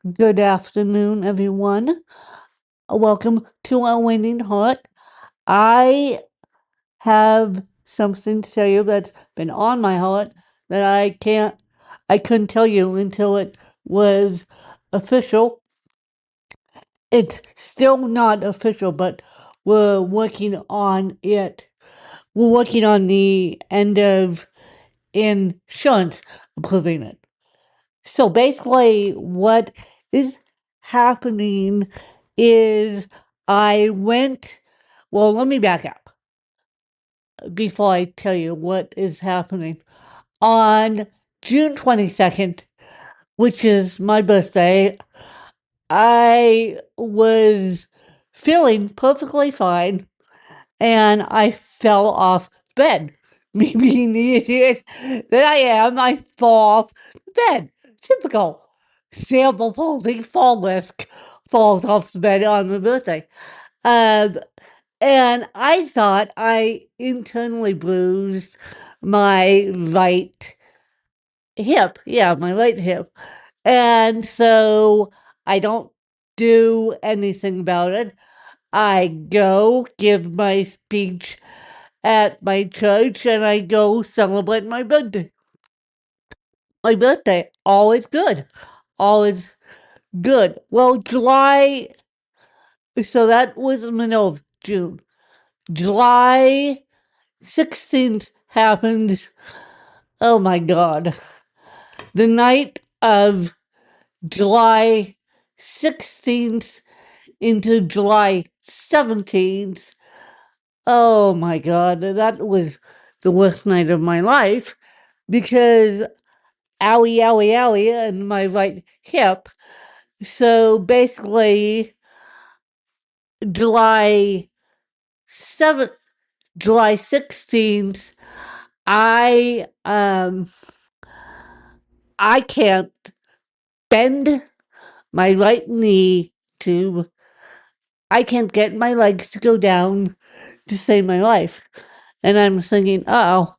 Good afternoon, everyone. Welcome to Our Winning Heart. I have something to tell you that's been on my heart that I couldn't tell you until it was official. It's still not official, but we're working on it. We're working on the end of insurance approving it. So basically, what is happening is I went, well, let me back up before I tell you what is happening. On June 22nd, which is my birthday, I was feeling perfectly fine and I fell off bed. Me being the idiot that I am, I fall off bed. Typical cerebral palsy fall risk falls off the bed on my birthday. Um, and I thought I internally bruised my right hip. Yeah, my right hip. And so I don't do anything about it. I go give my speech at my church and I go celebrate my birthday. My birthday, always good. Always good. Well, so that was the middle of June. July 16th happened. Oh my God. The night of July 16th into July 17th. Oh my God. That was the worst night of my life because owie, owie, owie, in my right hip. So basically, July 7th, July 16th, I um I can't bend my right knee to I can't get my legs to go down to save my life. And I'm thinking, oh.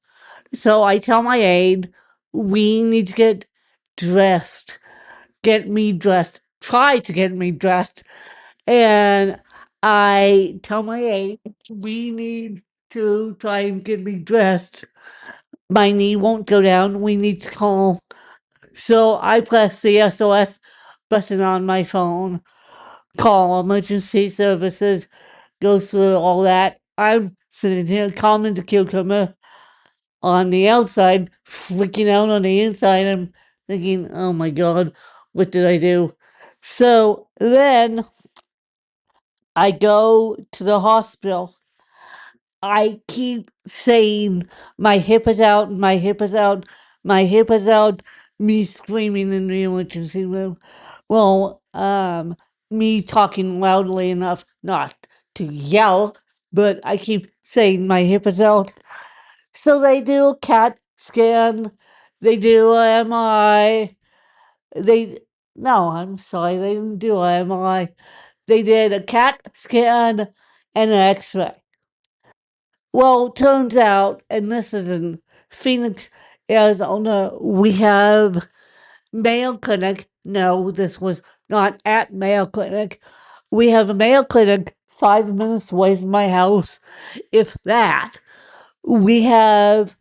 So I tell my aide, we need to get me dressed, try to get me dressed. And I tell my aide, we need to try and get me dressed. My knee won't go down. We need to call. So I press the SOS button on my phone, call emergency services, go through all that. I'm sitting here calm as a cucumber on the outside, freaking out on the inside. I'm thinking, oh my God, what did I do? So then I go to the hospital. I keep saying, my hip is out, my hip is out, my hip is out, me screaming in the emergency room. Well, me talking loudly enough not to yell, but I keep saying my hip is out. So they do a CAT scan, they do a MRI, they, no, I'm sorry, they didn't do a MRI. They did a CAT scan and an X-ray. Well, turns out, and this is in Phoenix, Arizona, we have Mayo Clinic. No, this was not at Mayo Clinic. We have a Mayo Clinic 5 minutes away from my house, if that. We have,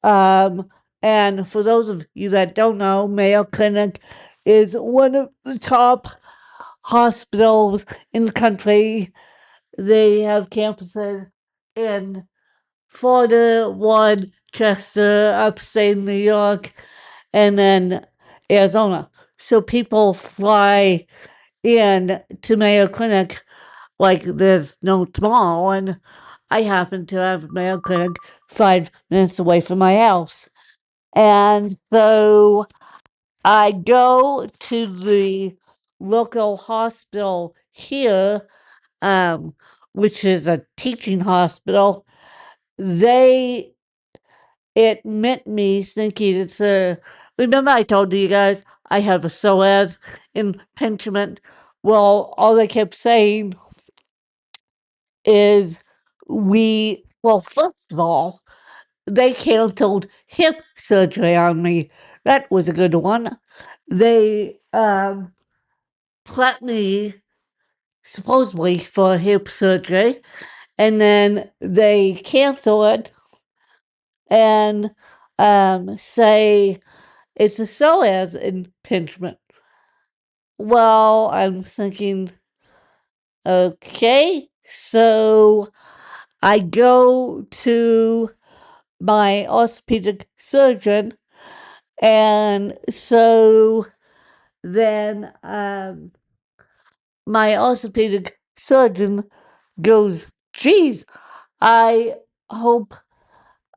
um, and for those of you that don't know, Mayo Clinic is one of the top hospitals in the country. They have campuses in Florida, one, Chester, upstate New York, and then Arizona. So people fly in to Mayo Clinic like there's no tomorrow. And I happen to have Mayo Clinic 5 minutes away from my house. And so I go to the local hospital here, um, which is a teaching hospital. They admit me thinking it's a. Remember, I told you guys I have a psoas impingement. Well, all they kept saying is well, first of all, they canceled hip surgery on me. That was a good one. They prepped me supposedly for hip surgery, and then they cancel it and say it's a psoas impingement. Well, I'm thinking, okay, so I go to my orthopedic surgeon, and so then my orthopedic surgeon goes, geez, I hope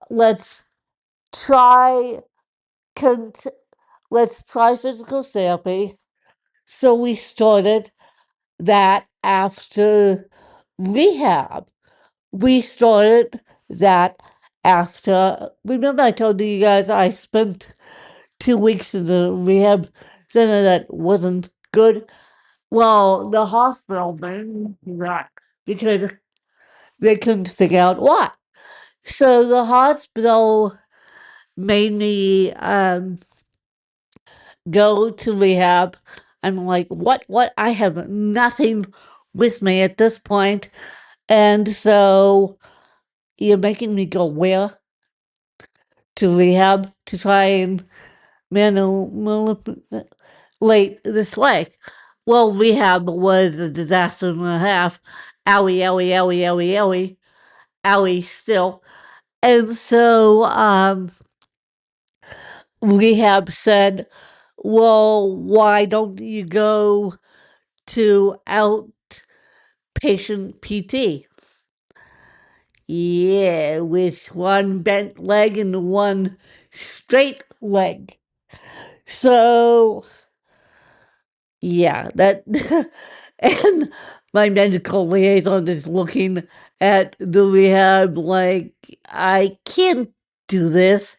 let's try cont- let's try physical therapy. So we started that after rehab. We started that after. Remember, I told you guys I spent 2 weeks in the rehab center that wasn't good. Well, the hospital made that because they couldn't figure out what. So the hospital made me go to rehab. I'm like, what? What? I have nothing with me at this point. And so you're making me go where? To rehab to try and manipulate this leg. Well, rehab was a disaster and a half. Owie, owie, owie, owie, owie, owie still. And so rehab said, well, why don't you go to outpatient PT? Yeah, with one bent leg and one straight leg. So, yeah, that. And my medical liaison is looking at the rehab like, I can't do this.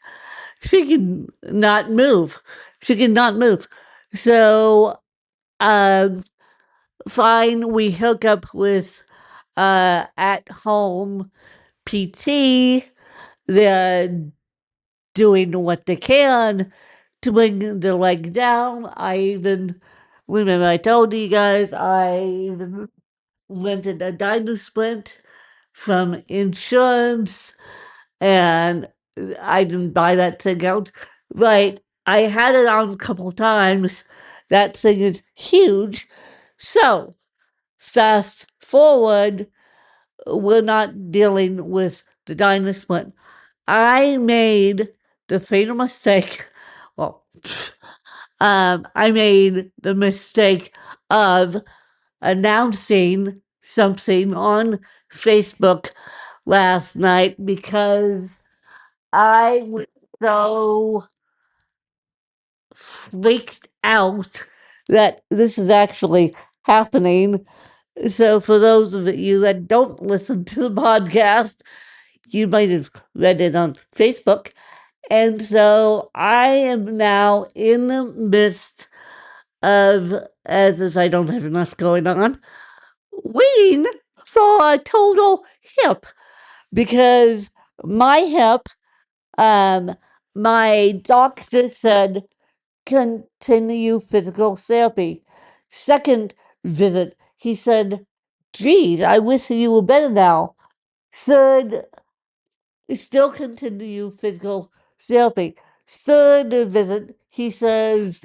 She can not move. She can not move. So, um, fine, we hook up with at home PT. They're doing what they can to bring the leg down. I even remember I told you guys I even rented a dino sprint from insurance, and I didn't buy that thing out. Right, I had it on a couple times. That thing is huge. So fast forward, we're not dealing with the dino sprint. I made the fatal mistake. Well, I made the mistake of announcing something on Facebook last night because I was so freaked out that this is actually happening. So, for those of you that don't listen to the podcast, you might have read it on Facebook. And so I am now in the midst of, as if I don't have enough going on, waiting for a total hip because my hip, um, my doctor said continue physical therapy. Second visit, he said, geez, I wish you were better now. Third, still continue physical therapy. Third visit, he says,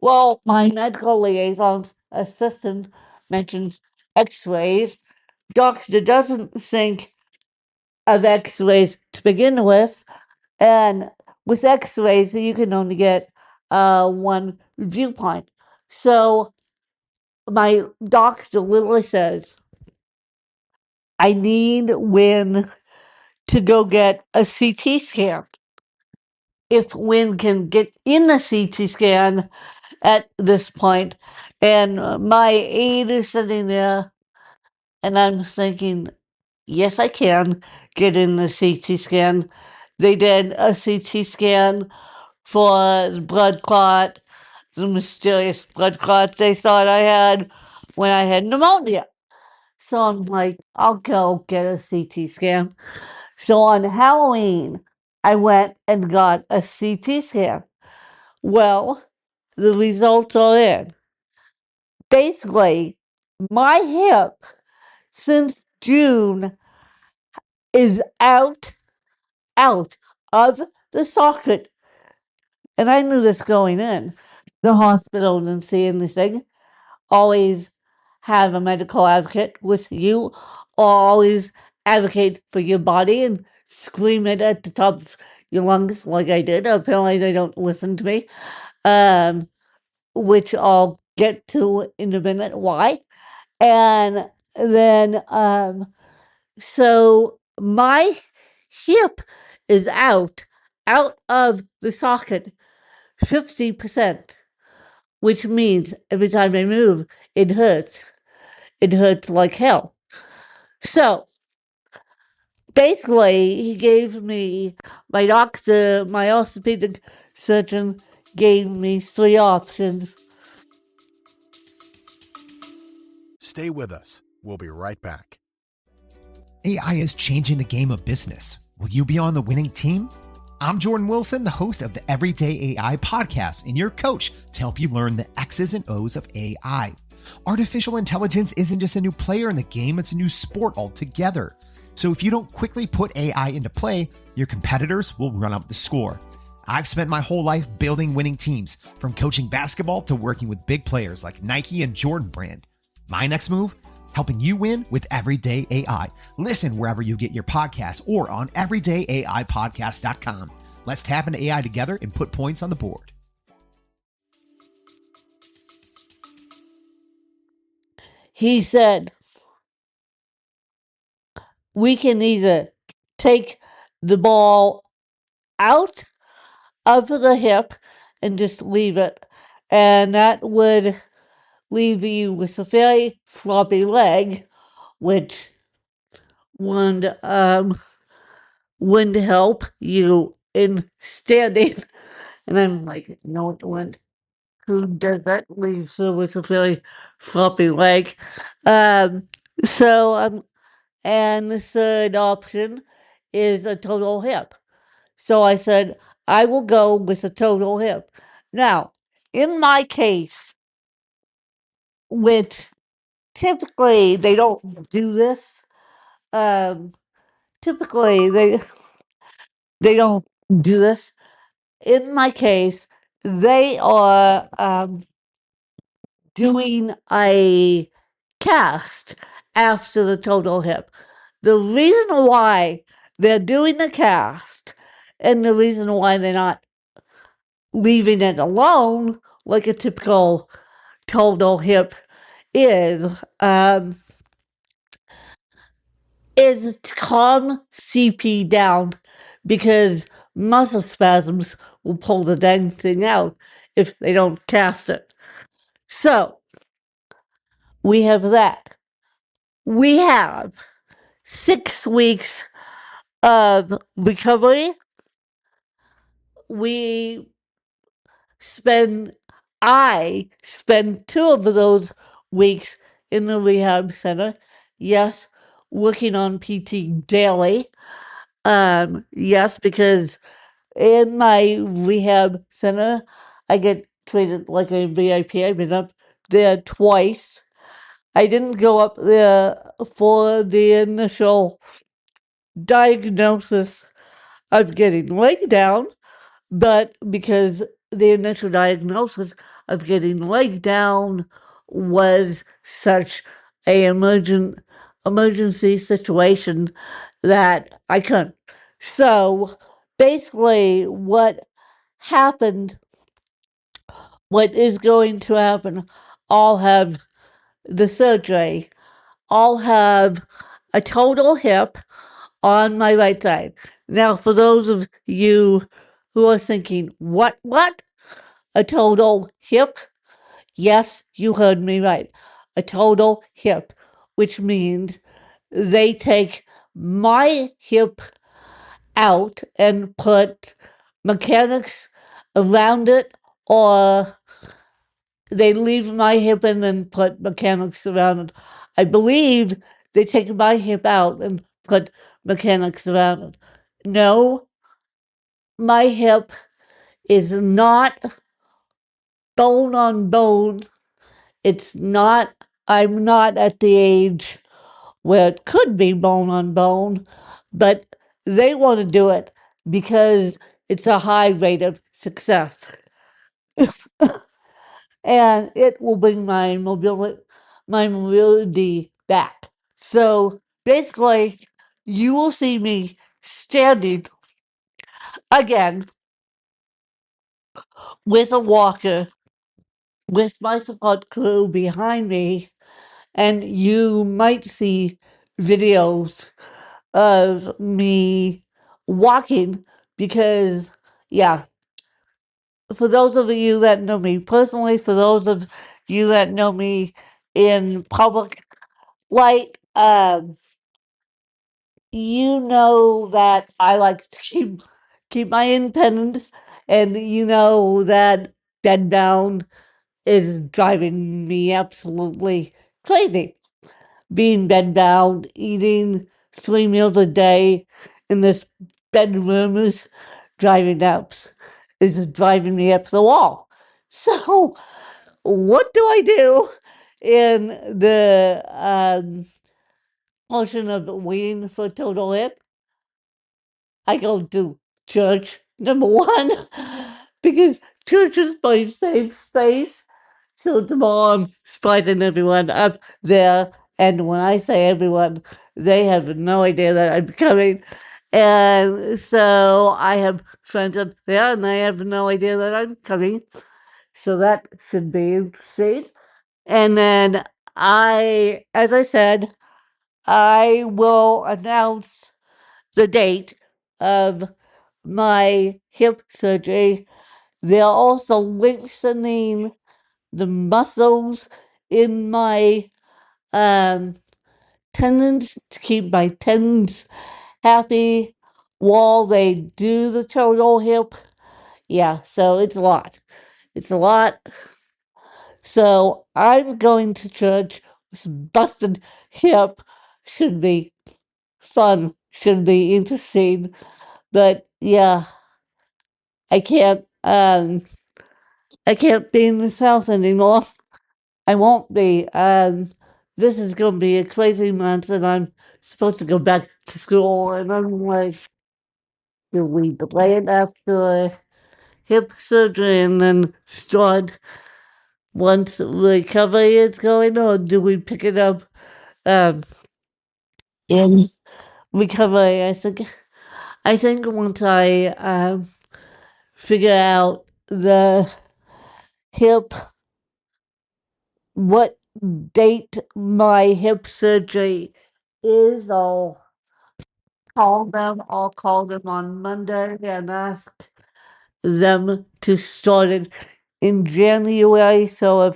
well, my medical liaison's assistant mentions x-rays. Doctor doesn't think of x-rays to begin with, and with x-rays, you can only get one viewpoint. So my doctor literally says, I need Win to go get a CT scan. If Win can get in the CT scan at this point, and my aide is sitting there, and I'm thinking, yes, I can get in the CT scan. They did a CT scan for the blood clot, the mysterious blood clot they thought I had when I had pneumonia. So I'm like, I'll go get a CT scan. So on Halloween, I went and got a CT scan. Well, the results are in. basically, my hip since June is out of the socket. And I knew this going in. The hospital didn't see anything. Always have a medical advocate with you. Always advocate for your body and scream it at the top of your lungs like I did. Apparently they don't listen to me. Um, which I'll get to in a minute why. And then so my hip is out of the socket 50%, which means every time I move, it hurts. It hurts like hell. So basically, he gave me, my doctor, my orthopedic surgeon gave me 3 options. Stay with us. We'll be right back. AI is changing the game of business. Will you be on the winning team? I'm Jordan Wilson, the host of the Everyday AI podcast, and your coach to help you learn the X's and O's of AI. Artificial intelligence isn't just a new player in the game, it's a new sport altogether. So if you don't quickly put AI into play, your competitors will run up the score. I've spent my whole life building winning teams, from coaching basketball to working with big players like Nike and Jordan Brand. My next move? Helping you win with Everyday AI. Listen wherever you get your podcasts or on everydayaipodcast.com. Let's tap into AI together and put points on the board. He said, we can either take the ball out of the hip and just leave it, and that would leave you with a very floppy leg, which would wouldn't help you in standing. And I'm like, no, it wouldn't. Who does that? Leaves her with a very floppy leg. Um, so and the third option is a total hip. So I said, I will go with a total hip. Now, in my case, which typically they don't do this, um, typically they don't do this. In my case, they are doing a cast after the total hip. The reason why they're doing the cast and the reason why they're not leaving it alone like a typical total hip is is to calm CP down because muscle spasms will pull the dang thing out if they don't cast it. So we have that. We have 6 weeks of recovery. We spend, I spend 2 of those weeks in the rehab center. Yes, working on PT daily. Yes, because in my rehab center, I get treated like a VIP. I've been up there twice. I didn't go up there for the initial diagnosis of getting leg down, but because the initial diagnosis of getting leg down was such a emergency situation that I couldn't. So basically happened, what is going to happen, I'll have the surgery. I'll have a total hip on my right side. Now, for those of you who are thinking, what? A total hip? Yes, you heard me right. A total hip, which means they take my hip out and put mechanics around it, or they leave my hip in and put mechanics around it. I believe they take my hip out and put mechanics around it. No, my hip is not bone on bone. It's not, I'm not at the age where it could be bone on bone, but they want to do it because it's a high rate of success. And it will bring my mobility back. So basically, you will see me standing again with a walker with my support crew behind me, and you might see videos of me walking because, yeah, for those of you that know me personally, for those of you that know me in public, like, you know that I like to keep my independence, and you know that bed down is driving me absolutely crazy. Being bed bound, eating 3 meals a day in this bedroom is driving me up the wall. So what do I do in the portion of waiting for total hip? I go to church, number one, because church is my safe space. So tomorrow I'm surprising everyone up there. And when I say everyone, they have no idea that I'm coming. And so I have friends up there and I have no idea that I'm coming. So that should be interesting. And then as I said, I will announce the date of my hip surgery. They're also lengthening the muscles in my um, tendons to keep my tendons happy while they do the total hip. Yeah, so it's a lot. It's a lot. So I'm going to church with a busted hip. Should be fun. Should be interesting. But yeah, I can't. I can't be in this house anymore. I won't be. This is going to be a crazy month, and I'm supposed to go back to school. And I'm like, do we delay it after hip surgery and then start once recovery is going, or do we pick it up um, in recovery? I think once I figure out the hip, what date my hip surgery is, I'll call them on Monday and ask them to start it in January. So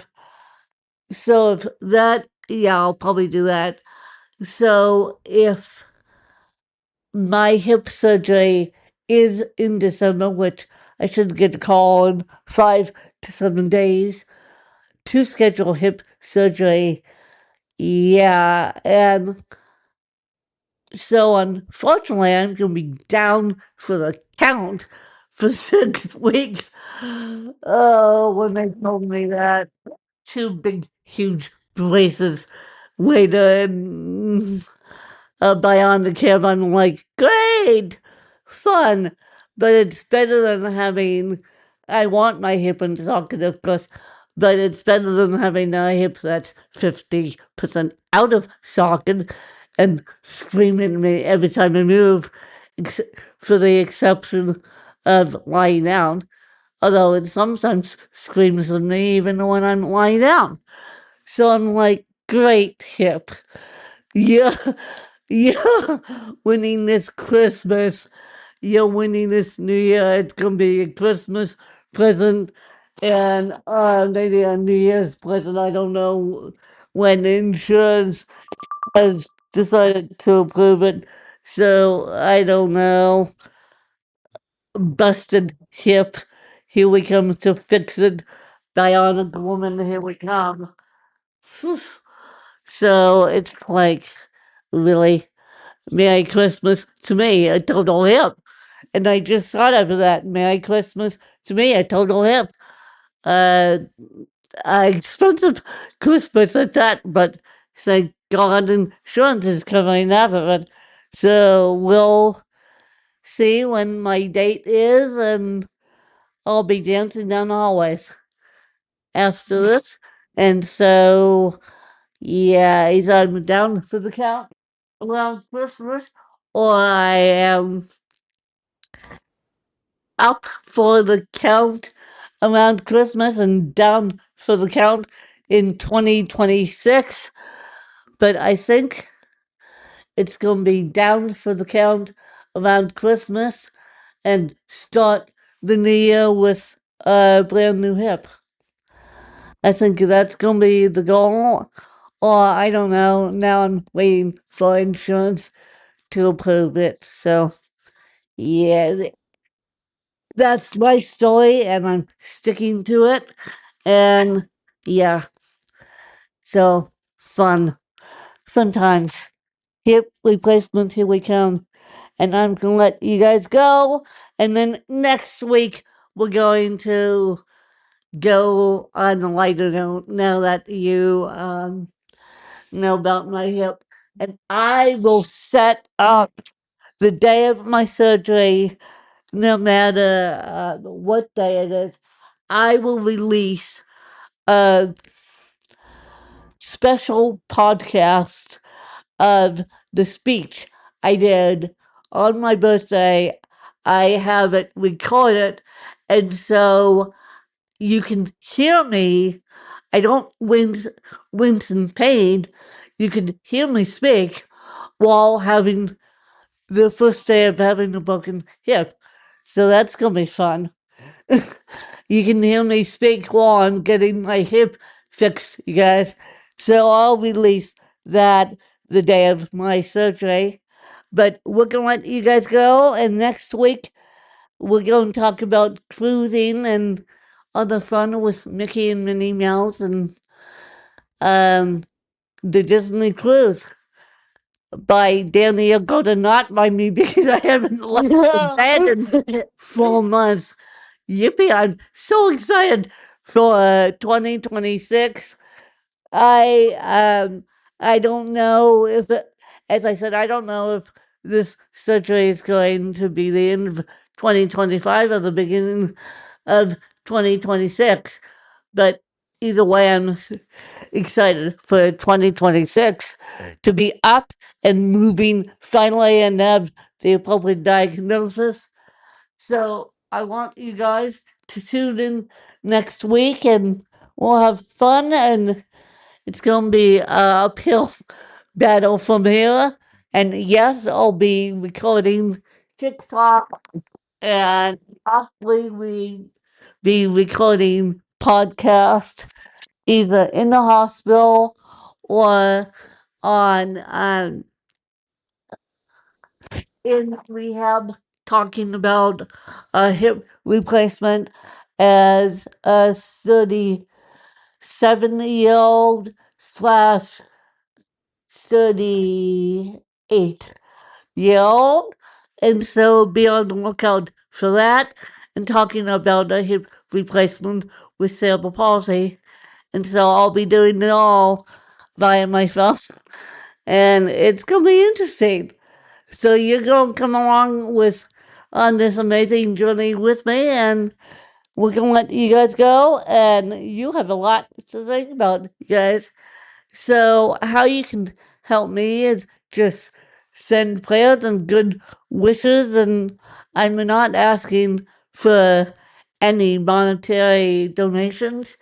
if that, yeah, I'll probably do that. So if my hip surgery is in December, which I should get a call in 5 to 7 days to schedule hip surgery. Yeah, and so unfortunately, I'm going to be down for the count for 6 weeks. Oh, when they told me that, two big, huge braces later and bionic hip, I'm like, great, fun, but it's better than having. I want my hip in socket, of course, but it's better than having a hip that's 50% out of socket and screaming at me every time I move, for the exception of lying down. Although it sometimes screams at me even when I'm lying down. So I'm like, great hip. Yeah, yeah, winning this Christmas. You're winning this New Year. It's gonna be a Christmas present and maybe a New Year's present. I don't know when insurance has decided to approve it. So I don't know. Busted hip. Here we come to fix it. Bionic woman, here we come. Phew. So it's like, really, Merry Christmas to me, a total hip. And I just thought of that. Merry Christmas to me, a total hip. Uh, expensive Christmas at that, but thank God insurance is covering half of it. So we'll see when my date is, and I'll be dancing down the hallways after this. And so, yeah, either I'm down for the count around Christmas, or I am up for the count around Christmas and down for the count in 2026. But I think it's going to be down for the count around Christmas and start the new year with a brand new hip. I think that's going to be the goal. Or I don't know. Now I'm waiting for insurance to approve it. So, yeah, that's my story, and I'm sticking to it. And yeah, so fun times. Hip replacement, here we come. And I'm going to let you guys go. And then next week, we're going to go on a lighter note now that you know about my hip. And I will set up the day of my surgery, no matter what day it is. I will release a special podcast of the speech I did on my birthday. I have it recorded, and so you can hear me. I don't wince in pain. You can hear me speak while having the first day of having a broken hip. So that's gonna be fun. You can hear me speak while I'm getting my hip fixed, you guys. So I'll release that the day of my surgery. But we're gonna let you guys go, and next week we're going to talk about cruising and other fun with Mickey and Minnie Mouse and um, the Disney Cruise by Danielle Golden, not by me because I haven't left the bed in 4 months. Yippee, I'm so excited for 2026. I I don't know if as I said, I don't know if this surgery is going to be the end of 2025 or the beginning of 2026. But either way, I'm excited for 2026 to be up and moving finally and have the appropriate diagnosis. So I want you guys to tune in next week, and we'll have fun, and it's going to be a uphill battle from here. And yes, I'll be recording TikTok, and possibly we be recording podcast either in the hospital or on in rehab, talking about a hip replacement as a 37-year-old slash 38-year-old. And so be on the lookout for that, and talking about a hip replacement with cerebral palsy. And so I'll be doing it all via my phone. And it's going to be interesting. So you're going to come along with on this amazing journey with me, and we're going to let you guys go. And you have a lot to think about, you guys. So how you can help me is just send prayers and good wishes, and I'm not asking for any monetary donations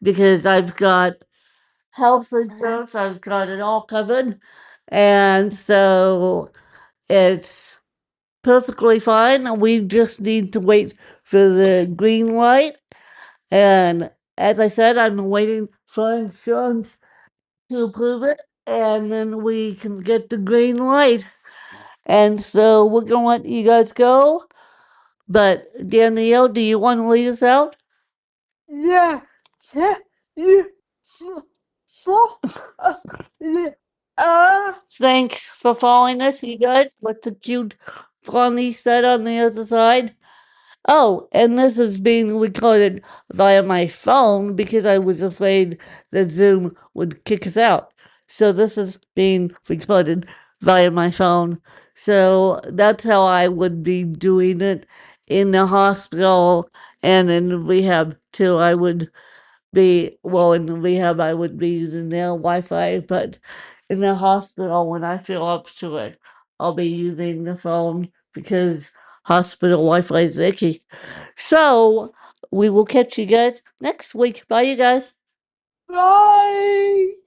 because I've got health insurance, I've got it all covered, and so it's perfectly fine. We just need to wait for the green light. And as I said, I'm waiting for insurance to approve it, and then we can get the green light. And so we're gonna let you guys go. But Danielle, do you want to lead us out? Yeah, yeah, yeah, so, so, yeah, Thanks for following us, you guys. What's the cute Bonnie said on the other side? Oh, and this is being recorded via my phone because I was afraid that Zoom would kick us out. So this is being recorded via my phone. So that's how I would be doing it in the hospital and in rehab too. I would be, well, in the rehab, I would be using their Wi Fi, but in the hospital, when I feel up to it, I'll be using the phone because hospital Wi Fi is icky. So we will catch you guys next week. Bye, you guys. Bye.